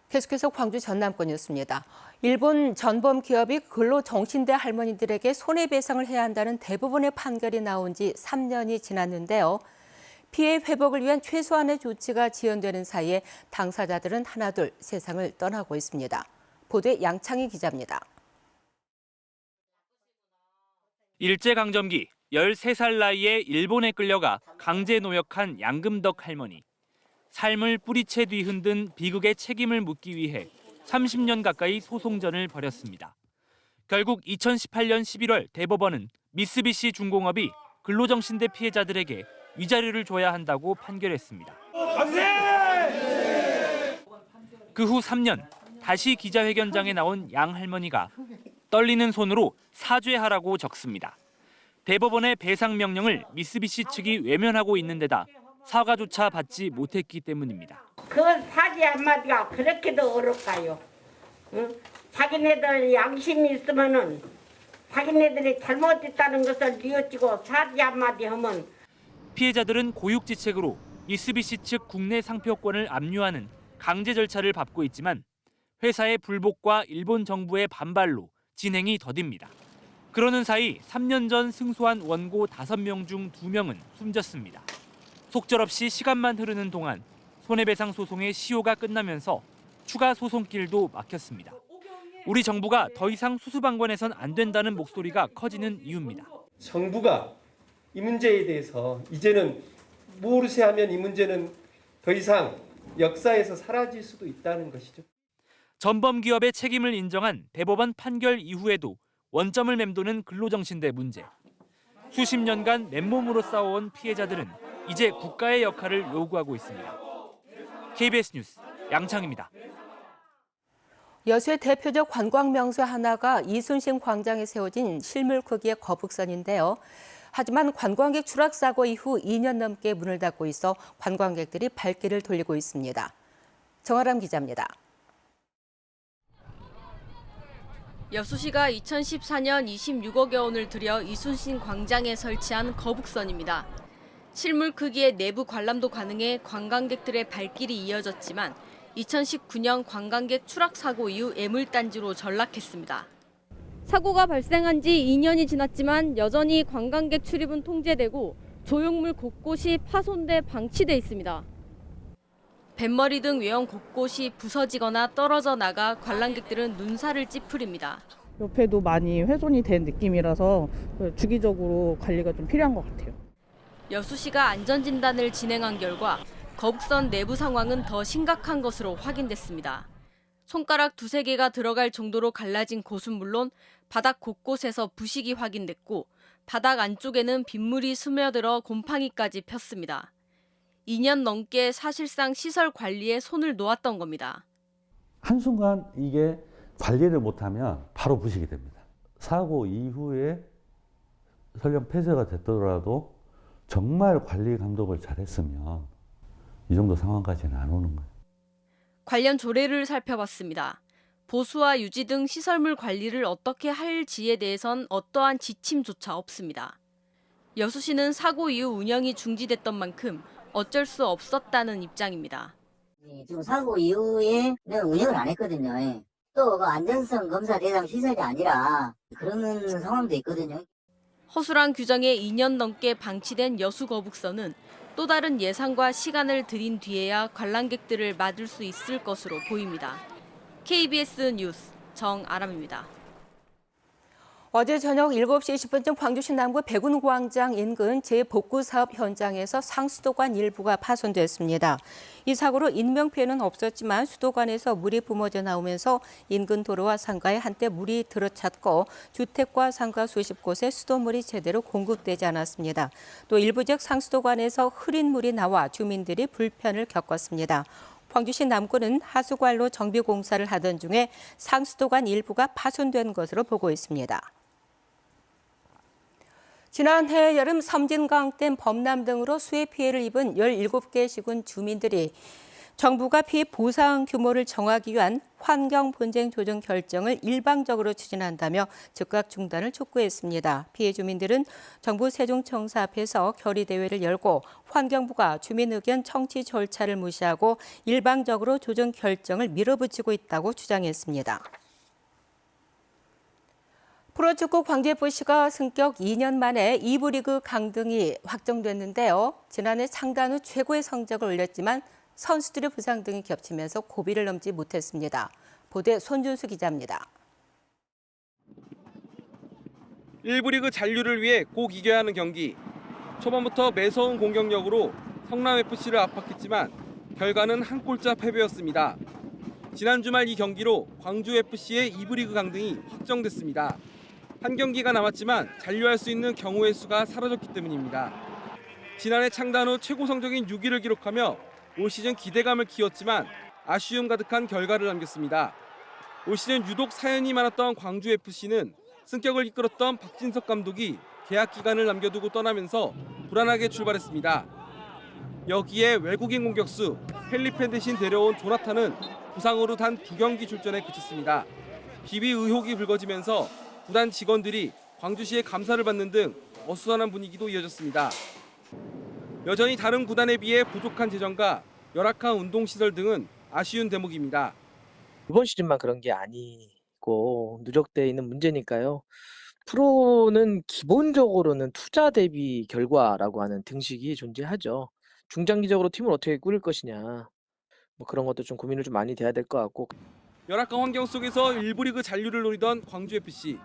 계속해서 광주 전남권 뉴스입니다. 일본 전범 기업이 근로정신대 할머니들에게 손해배상을 해야 한다는 대법원의 판결이 나온 지 3년이 지났는데요. 피해 회복을 위한 최소한의 조치가 지연되는 사이에 당사자들은 하나둘 세상을 떠나고 있습니다. 보도에 양창희 기자입니다. 일제강점기 13살 나이에 일본에 끌려가 강제 노역한 양금덕 할머니. 삶을 뿌리채 뒤흔든 비극의 책임을 묻기 위해 30년 가까이 소송전을 벌였습니다. 결국 2018년 11월 대법원은 미쓰비시 중공업이 근로정신대 피해자들에게 위자료를 줘야 한다고 판결했습니다. 그 후 3년, 다시 기자회견장에 나온 양 할머니가 떨리는 손으로 사죄하라고 적습니다. 대법원의 배상 명령을 미쓰비시 측이 외면하고 있는 데다 사과조차 받지 못했기 때문입니다. 그 사지 한마디가 그렇게도 어렵까요? 응? 자기네들 양심이 있으면은 자기네들이 잘못했다는 것을 뉘어치고 사지 한마디 하면 피해자들은 고육지책으로 미쓰비시 측 국내 상표권을 압류하는 강제 절차를 밟고 있지만 회사의 불복과 일본 정부의 반발로 진행이 더딥니다. 그러는 사이 3년 전 승소한 원고 5명 중 2명은 숨졌습니다. 속절없이 시간만 흐르는 동안 손해배상 소송의 시효가 끝나면서 추가 소송길도 막혔습니다. 우리 정부가 더 이상 수수방관해선 안 된다는 목소리가 커지는 이유입니다. 정부가 이 문제에 대해서 이제는 모르쇠 하면 이 문제는 더 이상 역사에서 사라질 수도 있다는 것이죠. 전범 기업의 책임을 인정한 대법원 판결 이후에도 원점을 맴도는 근로정신대 문제. 수십 년간 맨몸으로 싸워온 피해자들은 이제 국가의 역할을 요구하고 있습니다. KBS 뉴스 양창입니다. 여수의 대표적 관광 명소 하나가 이순신 광장에 세워진 실물 크기의 거북선인데요. 하지만 관광객 추락 사고 이후 2년 넘게 문을 닫고 있어 관광객들이 발길을 돌리고 있습니다. 정아람 기자입니다. 여수시가 2014년 26억여 원을 들여 이순신 광장에 설치한 거북선입니다. 실물 크기의 내부 관람도 가능해 관광객들의 발길이 이어졌지만 2019년 관광객 추락 사고 이후 애물단지로 전락했습니다. 사고가 발생한 지 2년이 지났지만 여전히 관광객 출입은 통제되고 조형물 곳곳이 파손돼 방치돼 있습니다. 뱃머리 등 외형 곳곳이 부서지거나 떨어져 나가 관람객들은 눈살을 찌푸립니다. 옆에도 많이 훼손이 된 느낌이라서 주기적으로 관리가 좀 필요한 것 같아요. 여수시가 안전진단을 진행한 결과 거북선 내부 상황은 더 심각한 것으로 확인됐습니다. 손가락 2-3개가 들어갈 정도로 갈라진 곳은 물론 바닥 곳곳에서 부식이 확인됐고 바닥 안쪽에는 빗물이 스며들어 곰팡이까지 폈습니다. 2년 넘게 사실상 시설 관리에 손을 놓았던 겁니다. 한순간 이게 관리를 못하면 바로 부식이 됩니다. 사고 이후에 설령 폐쇄가 됐더라도 정말 관리 감독을 잘했으면 이 정도 상황까지는 안 오는 거예요. 관련 조례를 살펴봤습니다. 보수와 유지 등 시설물 관리를 어떻게 할지에 대해선 어떠한 지침조차 없습니다. 여수시는 사고 이후 운영이 중지됐던 만큼 어쩔 수 없었다는 입장입니다. 지금 사고 이후에 내가 운영을 안 했거든요. 또 그 안전성 검사 대상 시설이 아니라 그런 상황도 있거든요. 허술한 규정에 2년 넘게 방치된 여수 거북선은 또 다른 예산과 시간을 들인 뒤에야 관람객들을 맞을 수 있을 것으로 보입니다. KBS 뉴스 정아람입니다. 어제 저녁 7시 20분쯤 광주시 남구 백운광장 인근 재복구 사업 현장에서 상수도관 일부가 파손됐습니다. 이 사고로 인명피해는 없었지만 수도관에서 물이 뿜어져 나오면서 인근 도로와 상가에 한때 물이 들어찼고 주택과 상가 수십 곳에 수도물이 제대로 공급되지 않았습니다. 또 일부 지역 상수도관에서 흐린 물이 나와 주민들이 불편을 겪었습니다. 광주시 남구는 하수관로 정비 공사를 하던 중에 상수도관 일부가 파손된 것으로 보고 있습니다. 지난해 여름 섬진강댐 범람 등으로 수해 피해를 입은 17개 시군 주민들이 정부가 피해 보상 규모를 정하기 위한 환경 분쟁 조정 결정을 일방적으로 추진한다며 즉각 중단을 촉구했습니다. 피해 주민들은 정부 세종청사 앞에서 결의대회를 열고 환경부가 주민 의견 청취 절차를 무시하고 일방적으로 조정 결정을 밀어붙이고 있다고 주장했습니다. 프로축구 광주FC가 승격 2년 만에 2부 리그 강등이 확정됐는데요. 지난해 창단 후 최고의 성적을 올렸지만 선수들의 부상 등이 겹치면서 고비를 넘지 못했습니다. 보도에 손준수 기자입니다. 1부 리그 잔류를 위해 꼭 이겨야 하는 경기. 초반부터 매서운 공격력으로 성남FC를 압박했지만 결과는 한 골차 패배였습니다. 지난 주말 이 경기로 광주FC의 2부 리그 강등이 확정됐습니다. 한 경기가 남았지만 잔류할 수 있는 경우의 수가 사라졌기 때문입니다. 지난해 창단 후 최고 성적인 6위를 기록하며 올 시즌 기대감을 키웠지만 아쉬움 가득한 결과를 남겼습니다. 올 시즌 유독 사연이 많았던 광주FC는 승격을 이끌었던 박진석 감독이 계약 기간을 남겨두고 떠나면서 불안하게 출발했습니다. 여기에 외국인 공격수 펠리페 대신 데려온 조나탄은 부상으로 단 2경기 출전에 그쳤습니다. 비비 의혹이 불거지면서 구단 직원들이 광주시의 감사를 받는 등 어수선한 분위기도 이어졌습니다. 여전히 다른 구단에 비해 부족한 재정과 열악한 운동시설 등은 아쉬운 대목입니다. 이번 시즌만 그런 게 아니고 누적되어 있는 문제니까요. 프로는 기본적으로는 투자 대비 결과라고 하는 등식이 존재하죠. 중장기적으로 팀을 어떻게 꾸릴 것이냐, 뭐 그런 것도 좀 고민을 좀 많이 돼야 될 것 같고. 열악한 환경 속에서 1부 리그 잔류를 노리던 광주FC.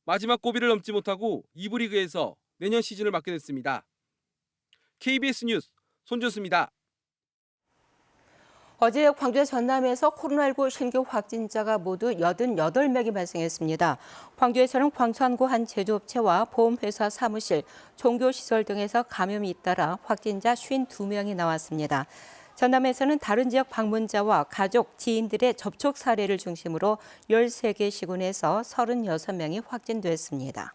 마지막 고비를 넘지 못하고 2부 리그에서 내년 시즌을 맡게 됐습니다. KBS 뉴스 손준수입니다. 어제 광주 전남에서 코로나19 신규 확진자가 모두 88명이 발생했습니다. 광주에서는 광천구 한 제조업체와 보험회사 사무실, 종교시설 등에서 감염이 잇따라 확진자 52명이 나왔습니다. 전남에서는 다른 지역 방문자와 가족, 지인들의 접촉 사례를 중심으로 13개 시군에서 36명이 확진됐습니다.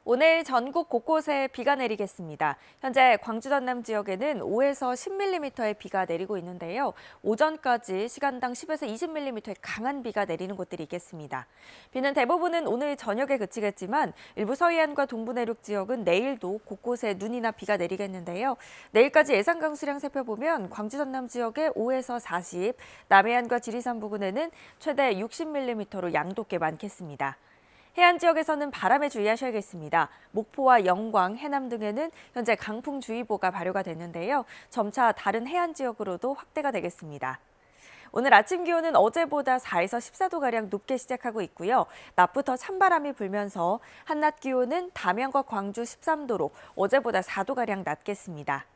오늘 전국 곳곳에 비가 내리겠습니다. 현재 광주 전남 지역에는 5에서 10mm의 비가 내리고 있는데요. 오전까지 시간당 10에서 20mm의 강한 비가 내리는 곳들이 있겠습니다. 비는 대부분은 오늘 저녁에 그치겠지만 일부 서해안과 동부 내륙 지역은 내일도 곳곳에 눈이나 비가 내리겠는데요. 내일까지 예상 강수량 살펴보면 광주 전남 지역에 5에서 40, 남해안과 지리산 부근에는 최대 60mm로 양도꽤 많겠습니다. 해안 지역에서는 바람에 주의하셔야겠습니다. 목포와 영광, 해남 등에는 현재 강풍주의보가 발효가 됐는데요. 점차 다른 해안 지역으로도 확대가 되겠습니다. 오늘 아침 기온은 어제보다 4에서 14도가량 높게 시작하고 있고요. 낮부터 찬바람이 불면서 한낮 기온은 담양과 광주 13도로 어제보다 4도가량 낮겠습니다.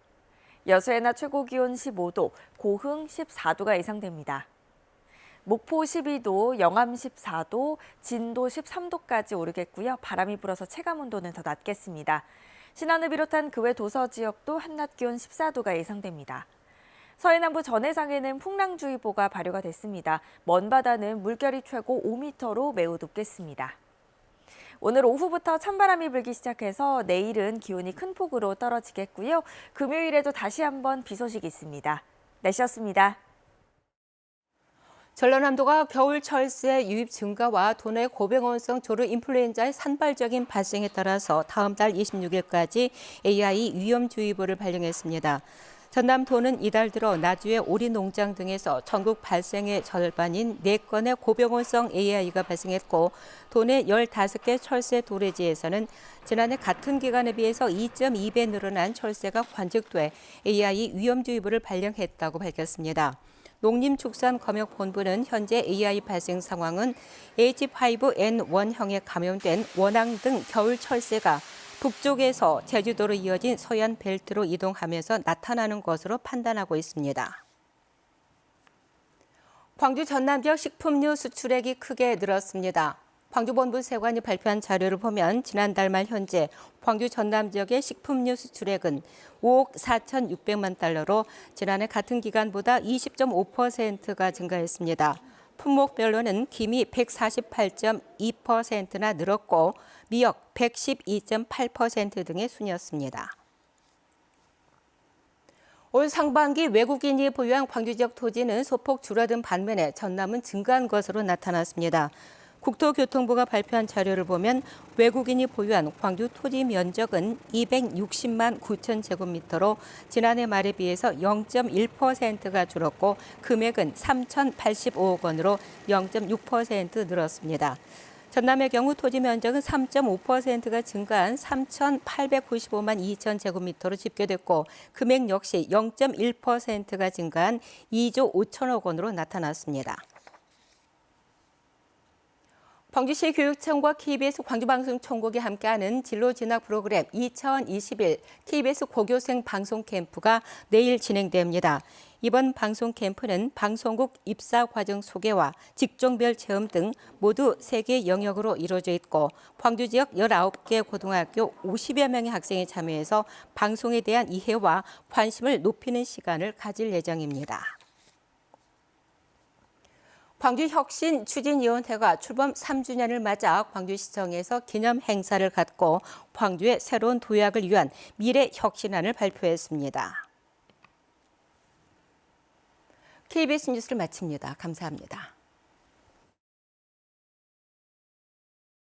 여수의 낮 최고 기온 15도, 고흥 14도가 예상됩니다. 목포 12도, 영암 14도, 진도 13도까지 오르겠고요. 바람이 불어서 체감 온도는 더 낮겠습니다. 신안을 비롯한 그 외 도서 지역도 한낮 기온 14도가 예상됩니다. 서해남부 전해상에는 풍랑주의보가 발효가 됐습니다. 먼바다는 물결이 최고 5m로 매우 높겠습니다. 오늘 오후부터 찬바람이 불기 시작해서 내일은 기온이 큰 폭으로 떨어지겠고요. 금요일에도 다시 한번 비 소식이 있습니다. 날씨였습니다. 전라남도가 겨울 철새 유입 증가와 도내 고병원성 조류 인플루엔자의 산발적인 발생에 따라서 다음 달 26일까지 AI 위험주의보를 발령했습니다. 전남도는 이달 들어 나주의 오리 농장 등에서 전국 발생의 절반인 4건의 고병원성 AI가 발생했고 도내 15개 철새 도래지에서는 지난해 같은 기간에 비해서 2.2배 늘어난 철새가 관측돼 AI 위험주의보를 발령했다고 밝혔습니다. 농림축산검역본부는 현재 AI 발생 상황은 H5N1형에 감염된 원앙 등 겨울 철새가 북쪽에서 제주도로 이어진 서해안 벨트로 이동하면서 나타나는 것으로 판단하고 있습니다. 광주 전남 지역 식품류 수출액이 크게 늘었습니다. 광주본부 세관이 발표한 자료를 보면 지난달 말 현재 광주 전남 지역의 식품류 수출액은 5억 4,600만 달러로 지난해 같은 기간보다 20.5%가 증가했습니다. 품목별로는 김이 148.2%나 늘었고 미역 112.8% 등의 순이었습니다. 올 상반기 외국인이 보유한 광주 지역 토지는 소폭 줄어든 반면에 전남은 증가한 것으로 나타났습니다. 국토교통부가 발표한 자료를 보면 외국인이 보유한 광주 토지 면적은 260만 9천 제곱미터로 지난해 말에 비해서 0.1%가 줄었고 금액은 3,085억 원으로 0.6% 늘었습니다. 전남의 경우 토지 면적은 3.5%가 증가한 3,895만 2천 제곱미터로 집계됐고 금액 역시 0.1%가 증가한 2조 5천억 원으로 나타났습니다. 광주시 교육청과 KBS 광주방송총국이 함께하는 진로진학 프로그램 2021 KBS 고교생 방송 캠프가 내일 진행됩니다. 이번 방송 캠프는 방송국 입사 과정 소개와 직종별 체험 등 모두 3개 영역으로 이루어져 있고 광주 지역 19개 고등학교 50여 명의 학생이 참여해서 방송에 대한 이해와 관심을 높이는 시간을 가질 예정입니다. 광주혁신추진위원회가 출범 3주년을 맞아 광주시청에서 기념 행사를 갖고 광주의 새로운 도약을 위한 미래혁신안을 발표했습니다. KBS 뉴스를 마칩니다. 감사합니다.